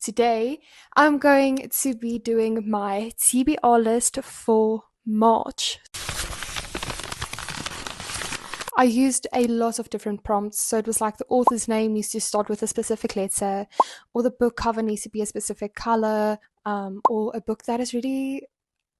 Today, I'm going to be doing my TBR list for March. I used a lot of different prompts, so it was like the author's name needs to start with a specific letter, or the book cover needs to be a specific color, or a book that is really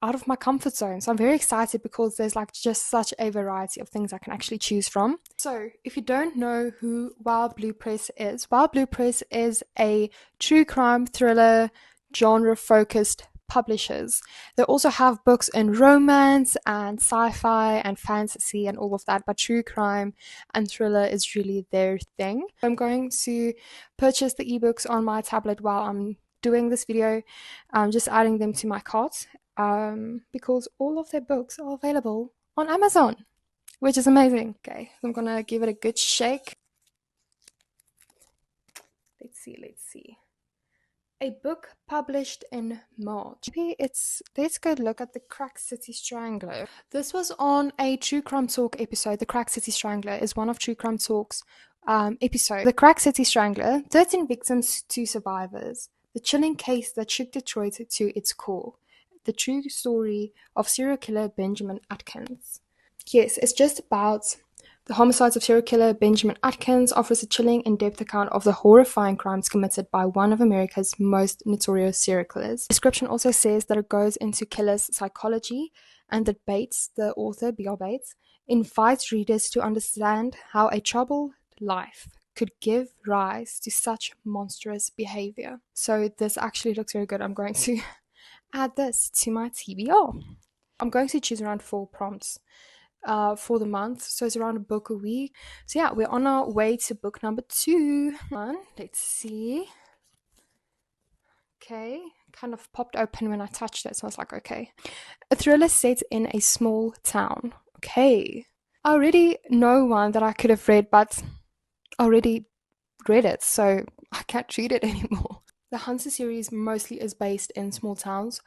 out of my comfort zone. So I'm very excited because there's like just such a variety of things I can actually choose from. So if you don't know who Wild Blue Press is, Wild Blue Press is a true crime thriller genre focused publishers. They also have books in romance and sci-fi and fantasy and all of that, but true crime and thriller is really their thing. I'm going to purchase the ebooks on my tablet while I'm doing this video. I'm just adding them to my cart because all of their books are available on Amazon, which is amazing. Okay, so I'm gonna give it a good shake. Let's see. A book published in March. Let's go look at the Crack City Strangler. This was on a True Crime Talk episode. The Crack City Strangler is one of True Crime Talk's episodes. The Crack City Strangler, 13 victims, 2 survivors. The chilling case that shook Detroit to its core. The true story of serial killer Benjamin Atkins. Yes, it's just about the homicides of serial killer Benjamin Atkins. Offers a chilling, in-depth account of the horrifying crimes committed by one of America's most notorious serial killers. The description also says that it goes into killer's psychology and that Bates, the author, B.R. Bates, invites readers to understand how a troubled life could give rise to such monstrous behavior. So this actually looks very good. I'm going to add this to my TBR. I'm going to choose around 4 prompts for the month, so it's around a book a week. So yeah, we're on our way to book number 2. Let's see. Okay, kind of popped open when I touched it, so I was like, okay. A thriller set in a small town. Okay, I already know one that I could have read, but I already read it, so I can't read it anymore. The Hunter series mostly is based in small towns,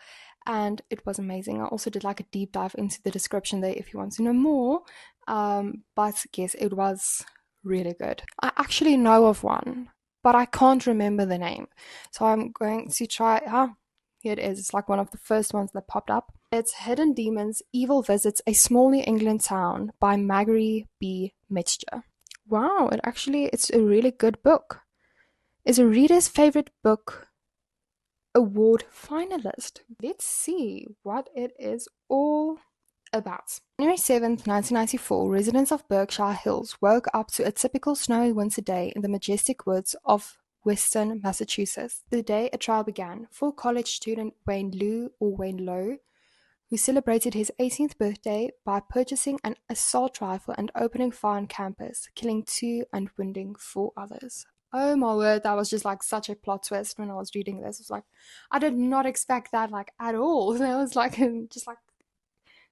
and it was amazing. I also did like a deep dive into the description there if you want to know more, but yes, it was really good. I actually know of one, but I can't remember the name, so I'm going to try. Here it is. It's like one of the first ones that popped up. It's Hidden Demons, Evil Visits a Small New England Town by Marguerite B. Metzger. Wow, it's a really good book. Is a reader's favorite book award finalist. Let's see what it is all about. January 7th, 1994, residents of Berkshire Hills woke up to a typical snowy winter day in the majestic woods of western Massachusetts. The day a trial began for college student Wayne Lowe, who celebrated his 18th birthday by purchasing an assault rifle and opening fire on campus, killing 2 and wounding 4 others. Oh my word, that was just like such a plot twist when I was reading this. It was like, I did not expect that like at all. That was like just like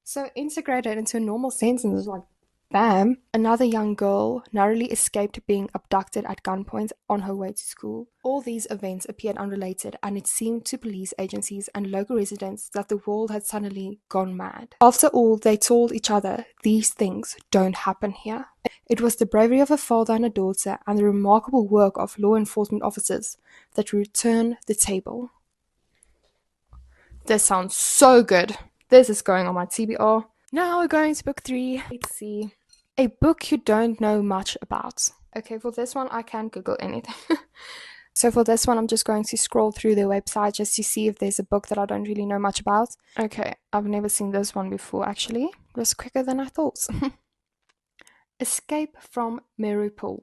so integrated into a normal sentence. It was like, bam. Another young girl narrowly escaped being abducted at gunpoint on her way to school. All these events appeared unrelated, and it seemed to police agencies and local residents that the world had suddenly gone mad. After all, they told each other, these things don't happen here. It was the bravery of a father and a daughter and the remarkable work of law enforcement officers that returned the table. This sounds so good. This is going on my TBR. Now we're going to book 3. Let's see. A book you don't know much about. Okay, for this one, I can't Google anything. So for this one, I'm just going to scroll through their website just to see if there's a book that I don't really know much about. Okay, I've never seen this one before, actually. It was quicker than I thought. Escape from Mariupol.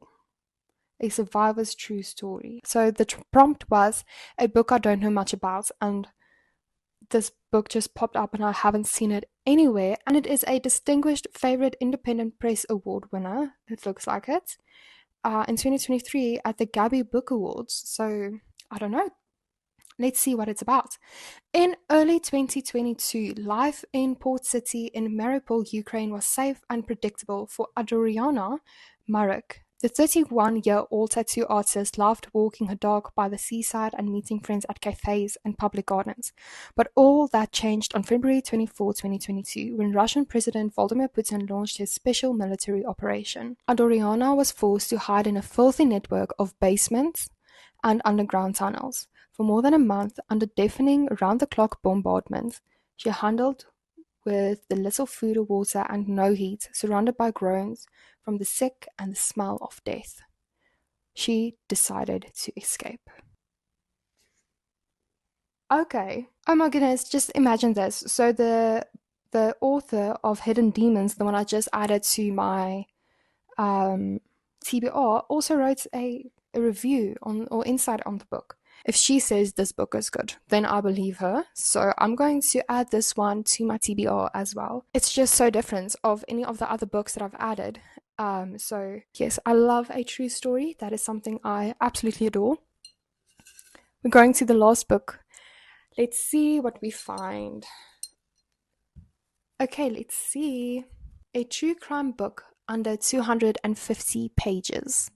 A survivor's true story. So the prompt was a book I don't know much about, and this book just popped up and I haven't seen it anywhere, and it is a distinguished favorite independent press award winner. It looks like it in 2023 at the Gabby Book Awards. So I don't know, let's see what it's about. In early 2022, life in Port City in Mariupol, Ukraine was safe and predictable for Adoriana Marek. The 31-year-old tattoo artist loved walking her dog by the seaside and meeting friends at cafes and public gardens. But all that changed on February 24, 2022, when Russian President Vladimir Putin launched his special military operation. Adoriana was forced to hide in a filthy network of basements and underground tunnels. For more than a month, under deafening, round-the-clock bombardment, she handled with the little food or water and no heat, surrounded by groans from the sick and the smell of death. She decided to escape. Okay. Oh my goodness, just imagine this. So the author of Hidden Demons, the one I just added to my TBR, also wrote a review on or insight on the book. If she says this book is good, then I believe her. So I'm going to add this one to my TBR as well. It's just so different of any of the other books that I've added. So yes, I love a true story. That is something I absolutely adore. We're going to the last book. Let's see what we find. Okay, let's see. A true crime book under 250 pages.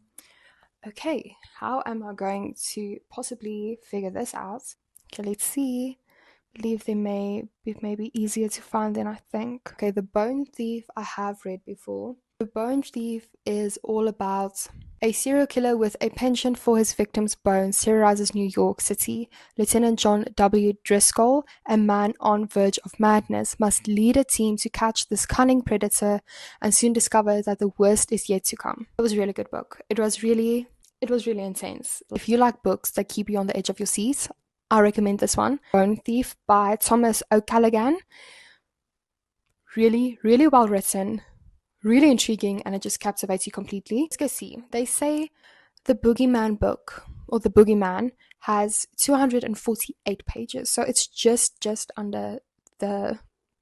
Okay, how am I going to possibly figure this out? Okay, let's see. I believe they may be easier to find than I think. Okay, The Bone Thief I have read before. The Bone Thief is all about a serial killer with a penchant for his victims' bones terrorizes New York City. Lieutenant John W. Driscoll, a man on verge of madness, must lead a team to catch this cunning predator and soon discover that the worst is yet to come. It was a really good book. It was really intense. If you like books that keep you on the edge of your seat, I recommend this one. Bone Thief by Thomas O'Callaghan. Really, really well written. Really intriguing, and it just captivates you completely. Let's go see. They say the Boogeyman book, or the Boogeyman, has 248 pages. So it's just under the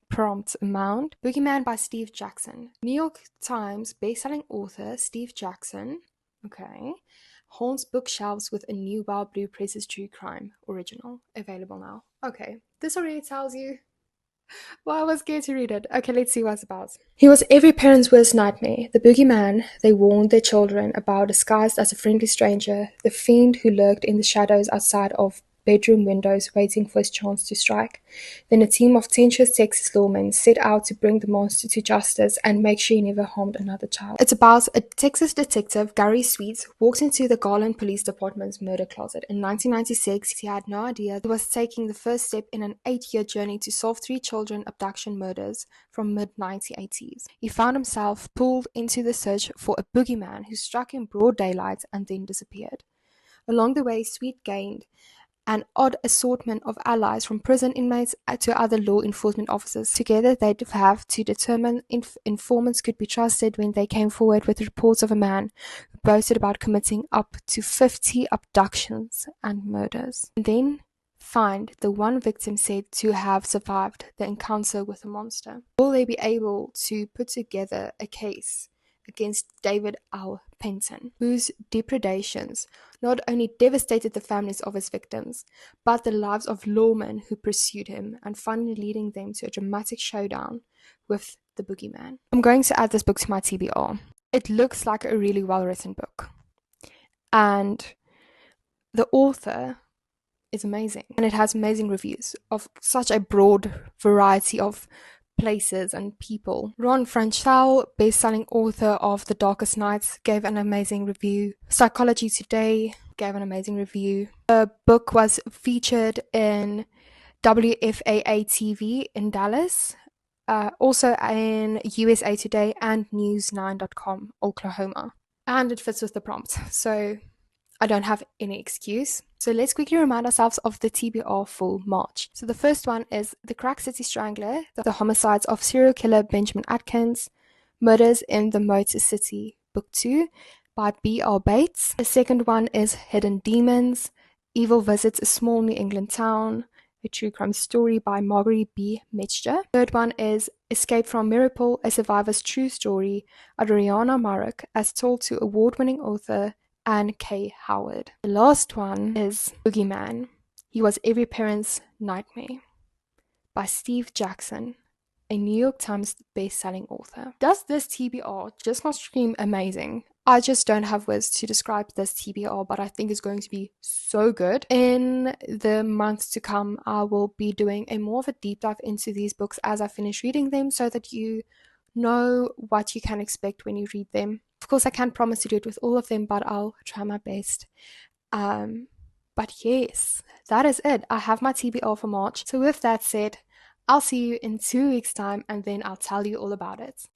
prompt amount. Boogeyman by Steve Jackson. New York Times bestselling author Steve Jackson, okay, haunts bookshelves with a new Wild Blue Presses true crime original. Available now. Okay, this already tells you. Well, I was scared to read it. Okay, let's see what it's about. He was every parent's worst nightmare. The boogeyman they warned their children about, disguised as a friendly stranger, the fiend who lurked in the shadows outside of bedroom windows waiting for his chance to strike. Then a team of tenacious Texas lawmen set out to bring the monster to justice and make sure he never harmed another child. It's about a Texas detective, Gary Sweet, walks into the Garland Police Department's murder closet. In 1996, he had no idea he was taking the first step in an 8-year journey to solve 3 children abduction murders from mid-1980s. He found himself pulled into the search for a boogeyman who struck in broad daylight and then disappeared. Along the way, Sweet gained an odd assortment of allies, from prison inmates to other law enforcement officers. Together, they'd have to determine if informants could be trusted when they came forward with reports of a man who boasted about committing up to 50 abductions and murders. And then find the one victim said to have survived the encounter with the monster. Will they be able to put together a case against David L. Penton, whose depredations not only devastated the families of his victims, but the lives of lawmen who pursued him, and finally leading them to a dramatic showdown with the boogeyman. I'm going to add this book to my TBR. It looks like a really well-written book, and the author is amazing, and it has amazing reviews of such a broad variety of places and people. Ron Franchel, best-selling author of The Darkest Nights, gave an amazing review. Psychology Today gave an amazing review. The book was featured in WFAA TV in Dallas, also in USA Today and News9.com, Oklahoma. And it fits with the prompt, so I don't have any excuse. So let's quickly remind ourselves of the TBR for March. So the first one is The Crack City Strangler, the homicides of serial killer Benjamin Atkins, Murders in the Motor City, Book 2 by B.R. Bates. The second one is Hidden Demons, Evil Visits a Small New England Town, a true crime story by Marguerite B. Metzger. Third one is Escape from Mirapole, a survivor's true story, Adriana Marek, as told to award-winning author Anne K. Howard. The last one is Boogeyman. He was every parent's nightmare by Steve Jackson, a New York Times best-selling author. Does this TBR just not scream amazing? I just don't have words to describe this TBR, but I think it's going to be so good. In the months to come, I will be doing a more of a deep dive into these books as I finish reading them, so that you know what you can expect when you read them. Of course, I can't promise to do it with all of them, but I'll try my best. But yes, that is it. I have my TBR for March. So with that said, I'll see you in 2 weeks' time and then I'll tell you all about it.